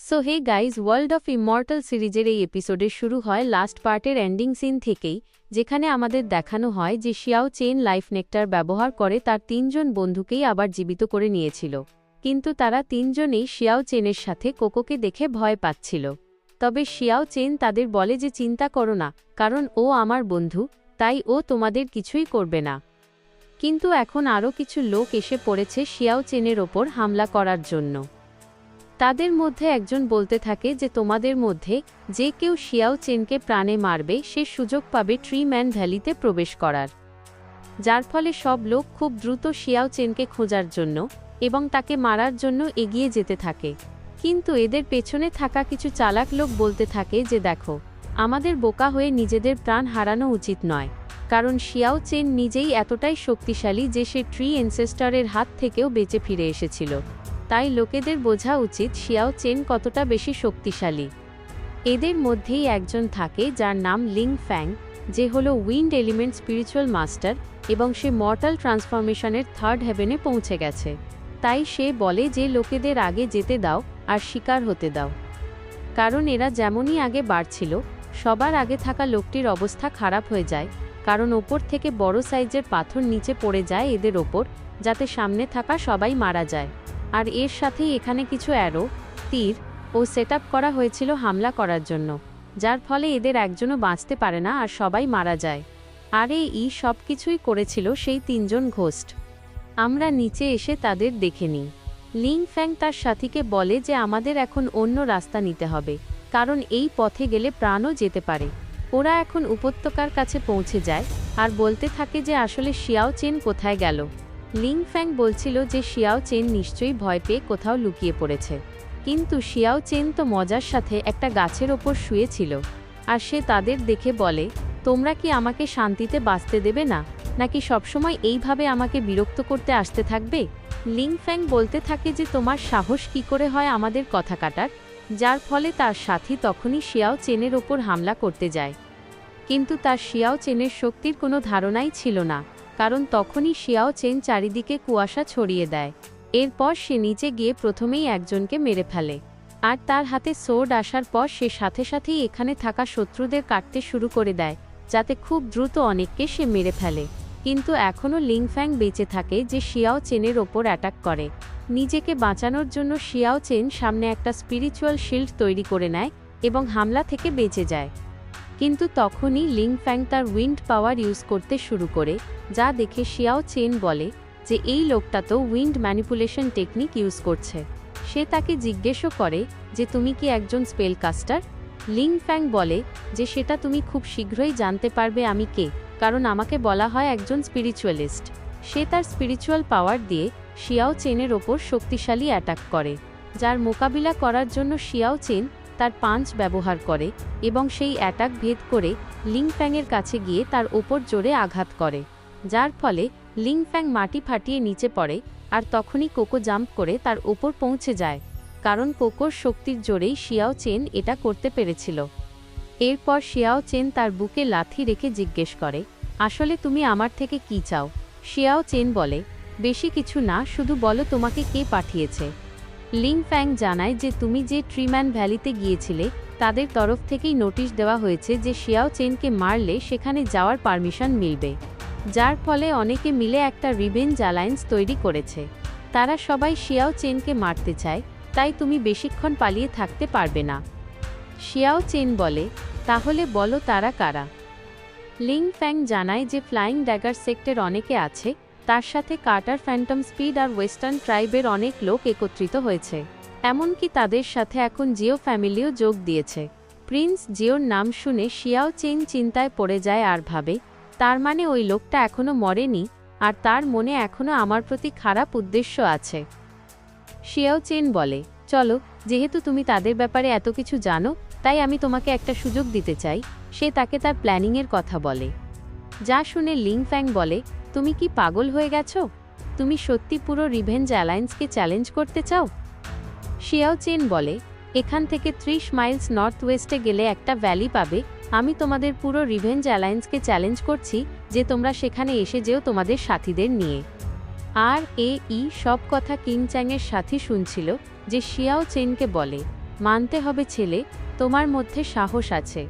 So hey guys, world of immortal সিরিজের এই এপিসোডে শুরু হয় লাস্ট পার্টের এন্ডিং সিন থেকেই, যেখানে আমাদের দেখানো হয় যে শিয়াও চেন লাইফ নেকটার ব্যবহার করে তার ৩ জন বন্ধুকেই আবার জীবিত করে নিয়েছিল। কিন্তু তারা ৩ জনেই শিয়াও চেনের সাথে কোকোকে দেখে ভয় পাচ্ছিল। তবে শিয়াও চেন তাদের বলে যে চিন্তা করো না, কারণ ও আমার বন্ধু, তাই ও তোমাদের কিছুই করবে না। কিন্তু এখন আরও কিছু লোক এসে পড়েছে শিয়াও চেনের ওপর হামলা করার জন্য। তাদের মধ্যে একজন বলতে থাকে যে তোমাদের মধ্যে যে কেউ শিয়াও চেনকে প্রাণে মারবে সে সুযোগ পাবে ট্রি ম্যান ভ্যালিতে প্রবেশ করার। যার ফলে সব লোক খুব দ্রুত শিয়াও চেনকে খোঁজার জন্য এবং তাকে মারার জন্য এগিয়ে যেতে থাকে। কিন্তু এদের পেছনে থাকা কিছু চালাক লোক বলতে থাকে যে দেখো, আমাদের বোকা হয়ে নিজেদের প্রাণ হারানো উচিত নয়, কারণ শিয়াও চেন নিজেই এতটাই শক্তিশালী যে সে ট্রি এনসেস্টরের হাত থেকেও বেঁচে ফিরে এসেছিল। তাই লোকেদের বোঝা উচিত শিয়াও চেন কতটা বেশি শক্তিশালী। এদের মধ্যেই একজন থাকে যার নাম লিং ফ্যাং, যে হলো উইন্ড এলিমেন্ট স্পিরিচুয়াল মাস্টার, এবং সে মর্টাল ট্রান্সফরমেশনের 3rd হেভেনে পৌঁছে গেছে। তাই সে বলে যে লোকেদের আগে যেতে দাও আর শিকার হতে দাও, কারণ এরা যেমনই আগে বাড়ছিল সবার আগে থাকা লোকটির অবস্থা খারাপ হয়ে যায়, কারণ ওপর থেকে বড় সাইজের পাথর নিচে পড়ে যায় এদের ওপর, যাতে সামনে থাকা সবাই মারা যায়। আর এর সাথেই এখানে কিছু অ্যারো, তীর ও সেটআপ করা হয়েছিল হামলা করার জন্য, যার ফলে এদের একজনও বাঁচতে পারে না আর সবাই মারা যায়। আর এই সব কিছুই করেছিল সেই 3 জন ঘোস্ট। আমরা নিচে এসে তাদের দেখে নিই। লিং ফ্যাং তার সাথীকে বলে যে আমাদের এখন অন্য রাস্তা নিতে হবে, কারণ এই পথে গেলে প্রাণও যেতে পারে। ওরা এখন উপত্যকার কাছে পৌঁছে যায় আর বলতে থাকে যে আসলে শিয়াও চেন কোথায় গেল। লিং ফ্যাং বলছিল যে শিয়াও চেন নিশ্চয়ই ভয় পেয়ে কোথাও লুকিয়ে পড়েছে, কিন্তু শিয়াও চেন তো মজার সাথে একটা গাছের ওপর শুয়েছিল। আর সে তাদের দেখে বলে, তোমরা কি আমাকে শান্তিতে বাঁচতে দেবে না, নাকি সবসময় এইভাবে আমাকে বিরক্ত করতে আসতে থাকবে? লিং ফ্যাং বলতে থাকে যে তোমার সাহস কি করে হয় আমাদের কথা কাটার, যার ফলে তার সাথী তখনই শিয়াও চেনের ওপর হামলা করতে যায়। কিন্তু তার শিয়াও চেনের শক্তির কোনো ধারণাই ছিল না, কারণ তখনই শিয়াও চেন চারিদিকে কুয়াশা ছড়িয়ে দেয়। এরপর সে নিচে গিয়ে প্রথমেই একজনকে মেরে ফেলে, আর তার হাতে সোর্ড আসার পর সে সাথে সাথেই এখানে থাকা শত্রুদের কাটতে শুরু করে দেয়, যাতে খুব দ্রুত অনেককে সে মেরে ফেলে। কিন্তু এখনও লিং ফ্যাং বেঁচে থাকে যে শিয়াও চেনের ওপর অ্যাটাক করে। নিজেকে বাঁচানোর জন্য শিয়াও চেন সামনে একটা স্পিরিচুয়াল শিল্ড তৈরি করে নেয় এবং হামলা থেকে বেঁচে যায়। কিন্তু তখনই লিং ফ্যাং তার উইন্ড পাওয়ার ইউজ করতে শুরু করে, যা দেখে শিয়াও চেন বলে যে এই লোকটা তো উইন্ড ম্যানিপুলেশন টেকনিক ইউজ করছে। সে তাকে জিজ্ঞেসও করে যে তুমি কি একজন স্পেল কাস্টার? লিং ফ্যাং বলে যে সেটা তুমি খুব শীঘ্রই জানতে পারবে আমি কে, কারণ আমাকে বলা হয় একজন স্পিরিচুয়ালিস্ট। সে তার স্পিরিচুয়াল পাওয়ার দিয়ে শিয়াও চেনের ওপর শক্তিশালী অ্যাটাক করে, যার মোকাবিলা করার জন্য শিয়াও চেন তার পাঞ্চ ব্যবহার করে এবং সেই অ্যাটাক ভেদ করে লিং ফ্যাংয়ের কাছে গিয়ে তার ওপর জোরে আঘাত করে, যার ফলে লিং ফ্যাং মাটি ফাটিয়ে নিচে পড়ে। আর তখনই কোকো জাম্প করে তার ওপর পৌঁছে যায়, কারণ কোকোর শক্তির জোরেই শিয়াও চেন এটা করতে পেরেছিল। এরপর শিয়াও চেন তার বুকে লাথি রেখে জিজ্ঞেস করে, আসলে তুমি আমার থেকে কি চাও? শিয়াও চেন বলে, বেশি কিছু না, শুধু বলো তোমাকে কে পাঠিয়েছে। লিং ফ্যাং জানায় যে তুমি যে ট্রিম্যান ভ্যালিতে গিয়েছিলে তাদের তরফ থেকেই নোটিশ দেওয়া হয়েছে যে শিয়াও চেনকে মারলে সেখানে যাওয়ার পারমিশন মিলবে, যার ফলে অনেকে মিলে একটা রিভেঞ্জ অ্যালায়েন্স তৈরি করেছে। তারা সবাই শিয়াও চেনকে মারতে চায়, তাই তুমি বেশিক্ষণ পালিয়ে থাকতে পারবে না। শিয়াও চেন বলে, তাহলে বলো তারা কারা? লিং ফ্যাং জানায় যে ফ্লাইং ড্যাগার সেক্টর অনেকে আছে, তার সাথে কার্টার ফ্যান্টম স্পিড আর ওয়েস্টার্ন ট্রাইবের অনেক লোক একত্রিত হয়েছে। এমনকি তাদের সাথে এখন জিও ফ্যামিলিও যোগ দিয়েছে। প্রিন্স জিওর নাম শুনে শিয়াও চেন চিন্তায় পড়ে যায় আর ভাবে, তার মানে ওই লোকটা এখনও মরেনি আর তার মনে এখনও আমার প্রতি খারাপ উদ্দেশ্য আছে। শিয়াও চেন বলে, চলো, যেহেতু তুমি তাদের ব্যাপারে এত কিছু জানো, তাই আমি তোমাকে একটা সুযোগ দিতে চাই। সে তাকে তার প্ল্যানিংয়ের কথা বলে, যা শুনে লিং ফ্যাং বলে, তুমি কি পাগল হয়ে গেছো? তুমি সত্যি পুরো রিভেঞ্জ অ্যালায়েন্সকে চ্যালেঞ্জ করতে চাও? শিয়াও চেন বলে, এখান থেকে 30 মাইলস নর্থ ওয়েস্টে গেলে একটা ভ্যালি পাবে। আমি তোমাদের পুরো রিভেঞ্জ অ্যালায়েন্সকে চ্যালেঞ্জ করছি যে তোমরা সেখানে এসে যেও তোমাদের সাথীদের নিয়ে। আর সব কথা কিং চ্যাংয়ের সাথী শুনছিল, যে শিয়াও চেনকে বলে, মানতে হবে ছেলে, তোমার মধ্যে সাহস আছে।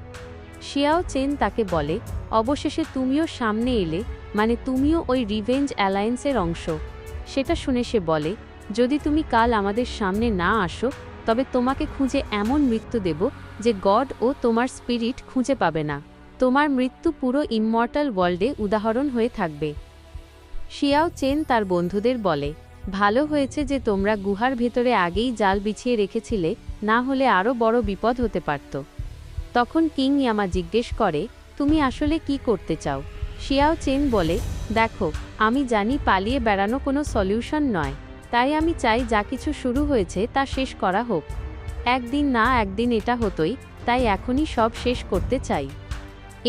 শিয়াও চেন তাকে বলে, অবশেষে তুমিও সামনে এলে, মানে তুমিও ওই রিভেঞ্জ অ্যালায়েন্সের অংশ। সেটা শুনে সে বলে, যদি তুমি কাল আমাদের সামনে না আসো, তবে তোমাকে খুঁজে এমন মৃত্যু দেব যে গড ও তোমার স্পিরিট খুঁজে পাবে না। তোমার মৃত্যু পুরো ইমমর্টাল ওয়ার্ল্ডে উদাহরণ হয়ে থাকবে। শিয়াও চেন তার বন্ধুদের বলে, ভালো হয়েছে যে তোমরা গুহার ভেতরে আগেই জাল বিছিয়ে রেখেছিলে, না হলে আরও বড় বিপদ হতে পারত। তখন কিং ইয়ামা জিজ্ঞেস করে, তুমি আসলে কি করতে চাও? শিয়াও চেন বলে, দেখো, আমি জানি পালিয়ে বেড়ানো কোনো সলিউশন নয়, তাই আমি চাই যা কিছু শুরু হয়েছে তা শেষ করা হোক। একদিন না একদিন এটা হতোই, তাই এখনই সব শেষ করতে চাই।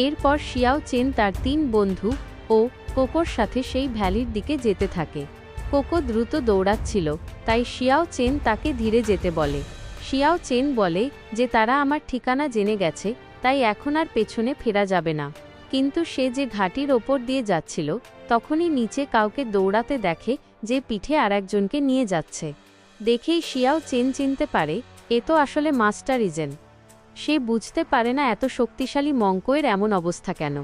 এরপর শিয়াও চেন তার 3 বন্ধু ও কোকোর সাথে সেই ভ্যালির দিকে যেতে থাকে। কোকো দ্রুত দৌড়াচ্ছিল, তাই শিয়াও চেন তাকে ধীরে যেতে বলে। শিয়াও চেন বলে যে তারা আমার ঠিকানা জেনে গেছে, তাই এখন আর পেছনে ফেরা যাবে না। কিন্তু সে যে ঘাটির ওপর দিয়ে যাচ্ছিল, তখনই নিচে কাউকে দৌড়াতে দেখে যে পিঠে আরেকজনকে নিয়ে যাচ্ছে। দেখেই শিয়াও চেন চিনতে পারে, এ তো আসলে মাস্টার ইজেন। সে বুঝতে পারে না এত শক্তিশালী মঙ্কয়ের এমন অবস্থা কেন।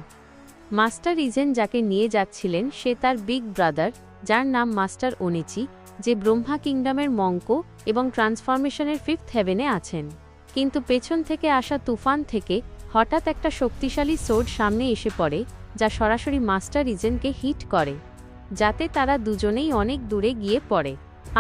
মাস্টার ইজেন যাকে নিয়ে যাচ্ছিলেন সে তার বিগ ব্রাদার, যার নাম মাস্টার ওনিচি, যে ব্রহ্মা কিংডমের মঙ্ক এবং ট্রান্সফরমেশনের 5th হেভেনে আছেন। কিন্তু পেছন থেকে আসা তুফান থেকে হঠাৎ একটা শক্তিশালী সোর্ড সামনে এসে পড়ে, যা সরাসরি মাস্টার ইজেনকে হিট করে, যাতে তারা দুজনেই অনেক দূরে গিয়ে পড়ে।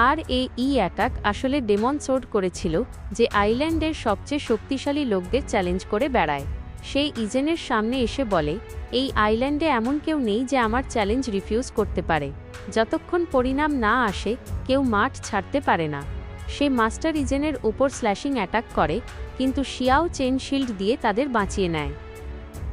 আর এই অ্যাটাক আসলে ডেমন সোর্ড করেছিল, যে আইল্যান্ডের সবচেয়ে শক্তিশালী লোকদের চ্যালেঞ্জ করে বেড়ায়। সেই ইজেনের সামনে এসে বলে, এই আইল্যান্ডে এমন কেউ নেই যে আমার চ্যালেঞ্জ রিফিউজ করতে পারে। যতক্ষণ পরিণাম না আসে, কেউ মাঠ ছাড়তে পারে না। সে মাস্টার ইজেনের ওপর স্ল্যাশিং অ্যাটাক করে, কিন্তু শিয়াও চেন শিল্ড দিয়ে তাদের বাঁচিয়ে নেয়।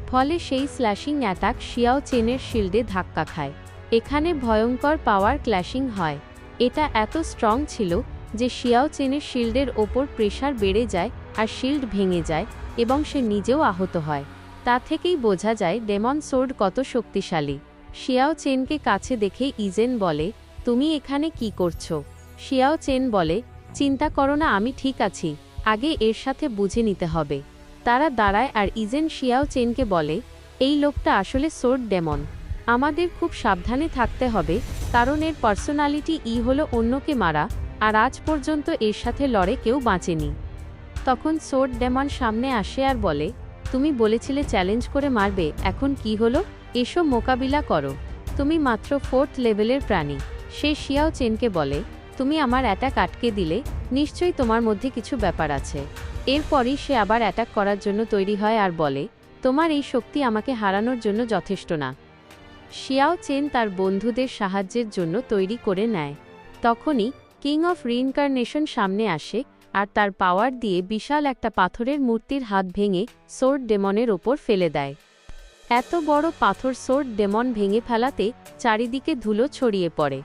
ফলে সেই স্ল্যাশিং অ্যাটাক শিয়াও চেনের শিল্ডে ধাক্কা খায়। এখানে ভয়ঙ্কর পাওয়ার ক্ল্যাশিং হয়। এটা এত স্ট্রং ছিল যে শিয়াও চেনের শিল্ডের ওপর প্রেশার বেড়ে যায় আর শিল্ড ভেঙে যায় এবং সে নিজেও আহত হয়। তা থেকেই বোঝা যায় ডেমন সোর্ড কত শক্তিশালী। শিয়াও চেনকে কাছে দেখে ইজেন বলে, তুমি এখানে কি করছো? শিয়াও চেন বলে, চিন্তা করো না, আমি ঠিক আছি, আগে এর সাথে বুঝে নিতে হবে। তারা দাঁড়ায় আর ইজেন শিয়াও চেনকে বলে, এই লোকটা আসলে সোর্ড ডেমন। আমাদের খুব সাবধানে থাকতে হবে, কারণ এর পার্সোনালিটি হলো অন্যকে মারা, আর আজ পর্যন্ত এর সাথে লড়ে কেউ বাঁচেনি। তখন সোর্ড ডেমন সামনে আসে আর বলে, তুমি বলেছিলে চ্যালেঞ্জ করে মারবে, এখন কি হলো? এসো মোকাবিলা করো, তুমি মাত্র 4th লেভেলের প্রাণী। সে শিয়াও চেনকে বলে, তুমি আমার অ্যাটাক আটকে দিলে, নিশ্চয়ই তোমার মধ্যে কিছু ব্যাপার আছে। এরপরই সে আবার অ্যাটাক করার জন্য তৈরি হয় আর বলে, তোমার এই শক্তি আমাকে হারানোর জন্য যথেষ্ট না। শিয়াও চেন তার বন্ধুদের সাহায্যের জন্য তৈরি করে নেয়। তখনই কিং অফ রিইনকারনেশন সামনে আসে আর তার পাওয়ার দিয়ে বিশাল একটা পাথরের মূর্তির হাত ভেঙে সোর্ড ডেমনের ওপর ফেলে দেয়। এত বড় পাথর সোর্ড ডেমন ভেঙে ফেলাতে চারিদিকে ধুলো ছড়িয়ে পড়ে।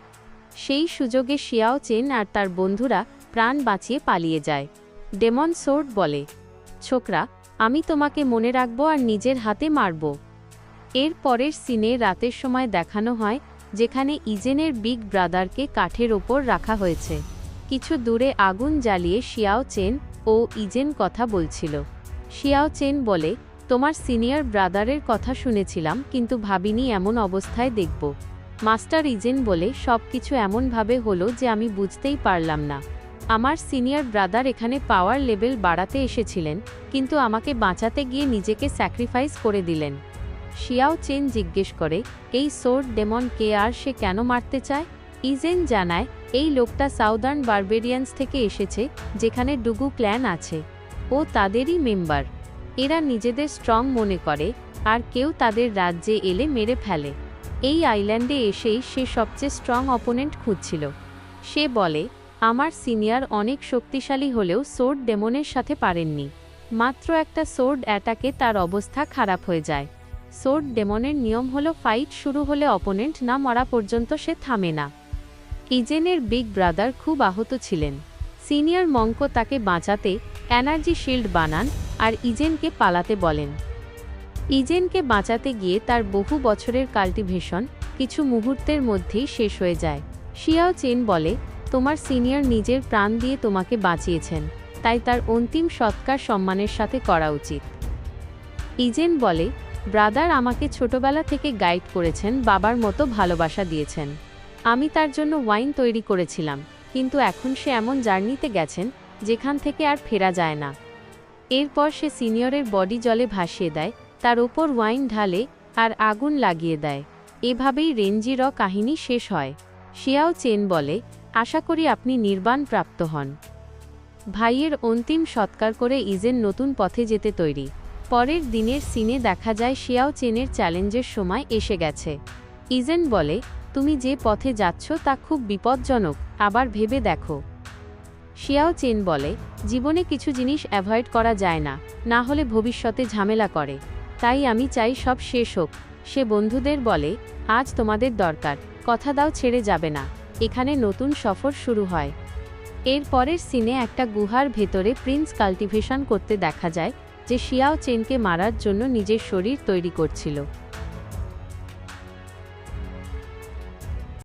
সেই সুযোগে শিয়াও চেন আর তার বন্ধুরা প্রাণ বাঁচিয়ে পালিয়ে যায়। ডেমন সোর্ড বলে, ছোকরা, আমি তোমাকে মনে রাখব আর নিজের হাতে মারব। এর পরের সিনে রাতের সময় দেখানো হয়, যেখানে ইজেনের বিগ ব্রাদারকে কাঠের ওপর রাখা হয়েছে। কিছু দূরে আগুন জ্বালিয়ে শিয়াও চেন ও ইজেন কথা বলছিল। শিয়াও চেন বলে, তোমার সিনিয়র ব্রাদারের কথা শুনেছিলাম, কিন্তু ভাবিনি এমন অবস্থায় দেখব। মাস্টার ইজেন বলে, সব কিছু এমনভাবে হলো যে আমি বুঝতেই পারলাম না। আমার সিনিয়র ব্রাদার এখানে পাওয়ার লেভেল বাড়াতে এসেছিলেন, কিন্তু আমাকে বাঁচাতে গিয়ে নিজেকে স্যাক্রিফাইস করে দিলেন। শিয়াও চেন জিজ্ঞেস করে, এই সোর্ড ডেমন কে আর সে কেন মারতে চায়? ইজেন জানায়, এই লোকটা সাউদার্ন বারবেরিয়ান্স থেকে এসেছে, যেখানে ডুগু ক্ল্যান আছে। ও তাদেরই মেম্বার। এরা নিজেদের স্ট্রং মনে করে, আর কেউ তাদের রাজ্যে এলে মেরে ফেলে। এই আইল্যান্ডে এসেই সে সবচেয়ে স্ট্রং অপোনেন্ট খুঁজছিল। সে বলে, আমার সিনিয়র অনেক শক্তিশালী হলেও সোর্ড ডেমনের সাথে পারেননি। মাত্র একটা সোর্ড অ্যাটাকে তার অবস্থা খারাপ হয়ে যায়। সোর্ড ডেমনের নিয়ম হলো ফাইট শুরু হলে অপোনেন্ট না মরা পর্যন্ত সে থামে না। ইজেনের বিগ ব্রাদার খুব আহত ছিলেন। সিনিয়র মঙ্ক তাকে বাঁচাতে এনার্জি শিল্ড বানান আর ইজেনকে পালাতে বলেন। ইজেনকে বাঁচাতে গিয়ে তার বহু বছরের কাল্টিভেশন কিছু মুহূর্তের মধ্যেই শেষ হয়ে যায়। শিয়াও চেন বলে, তোমার সিনিয়র নিজের প্রাণ দিয়ে তোমাকে বাঁচিয়েছেন, তাই তার অন্তিম সৎকার সম্মানের সাথে করা উচিত। ইজেন বলে, ব্রাদার আমাকে ছোটবেলা থেকে গাইড করেছেন, বাবার মতো ভালোবাসা দিয়েছেন। আমি তার জন্য ওয়াইন তৈরি করেছিলাম, কিন্তু এখন সে এমন জার্নিতে গেছেন যেখান থেকে আর ফেরা যায় না। এরপর সে সিনিয়রের বডি জলে ভাসিয়ে দেয়, তার ওপর ওয়াইন ঢালে আর আগুন লাগিয়ে দেয়। এভাবেই রেঞ্জির কাহিনী শেষ হয়। শিয়াও চেন বলে, আশা করি আপনি নির্বাণ প্রাপ্ত হন। ভাইয়ের অন্তিম সৎকার করে ইজেন নতুন পথে যেতে তৈরি। পরের দিনের সিনে দেখা যায় শিয়াও চেনের চ্যালেঞ্জের সময় এসে গেছে। ইজেন বলে, তুমি যে পথে যাচ্ছ তা খুব বিপজ্জনক, আবার ভেবে দেখো। শিয়াও চেন বলে, জীবনে কিছু জিনিস অ্যাভয়েড করা যায় না, না হলে ভবিষ্যতে ঝামেলা করে। তাই আমি চাই সব শেষ হোক। সে বন্ধুদের বলে, আজ তোমাদের দরকার, কথা দাও ছেড়ে যাবে না। এখানে নতুন সফর শুরু হয়। এর পরের সিনে একটা গুহার ভেতরে প্রিন্স কাল্টিভেশন করতে দেখা যায়, যে শিয়াও চেনকে মারার জন্য নিজের শরীর তৈরি করছিল।